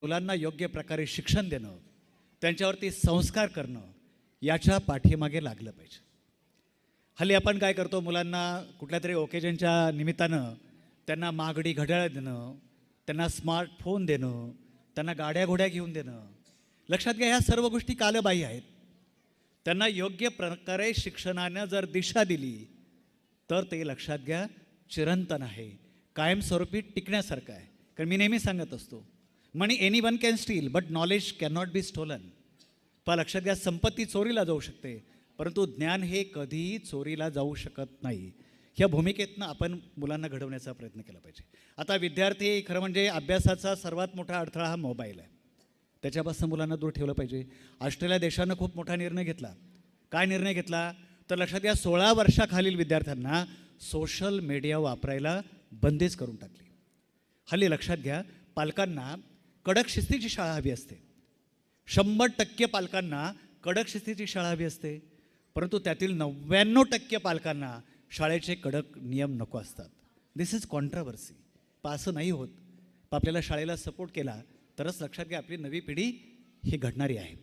मुलांना योग्य प्रकारे शिक्षण देणं, त्यांच्यावरती संस्कार करणं याच्या पाठीमागे लागलं पाहिजे. हल्ली आपण काय करतो, मुलांना कुठल्या तरी ओकेजनच्या निमित्तानं त्यांना महागडी घड्याळं देणं, त्यांना स्मार्टफोन देणं, त्यांना गाड्या घोड्या घेऊन देणं. लक्षात घ्या, ह्या सर्व गोष्टी कालबाह्य आहेत. त्यांना योग्य प्रकारे शिक्षणानं जर दिशा दिली तर ते लक्षात घ्या चिरंतन आहे, कायमस्वरूपी टिकण्यासारखं आहे. कारण मी नेहमी सांगत असतो, money anyone can steal but knowledge cannot be stolen. पण लक्षात घ्या, संपत्ती चोरीला जाऊ शकते परंतु ज्ञान हे कधीही चोरीला जाऊ शकत नाही. ह्या भूमिकेतनं आपण मुलांना घडवण्याचा प्रयत्न केला पाहिजे. आता विद्यार्थी खरं म्हणजे अभ्यासाचा सर्वात मोठा अडथळा हा मोबाईल आहे, त्याच्यापासून मुलांना दूर ठेवलं पाहिजे. ऑस्ट्रेलिया देशानं खूप मोठा निर्णय घेतला. काय निर्णय घेतला तर लक्षात घ्या, 16 वर्षाखालील विद्यार्थ्यांना सोशल मीडिया वापरायला बंदीच करून टाकली. हल्ली लक्षात घ्या, पालकांना कडक शिस्तीची शाळा हवी असते. 100% पालकांना कडक शिस्तीची शाळा हवी असते, परंतु त्यातील 99% पालकांना शाळेचे कडक नियम नको असतात. दिस इज कॉन्ट्रावर्सी. पण असं नाही होत. आपल्याला शाळेला सपोर्ट केला तरच लक्षात घ्या आपली नवी पिढी ही घडणारी आहे.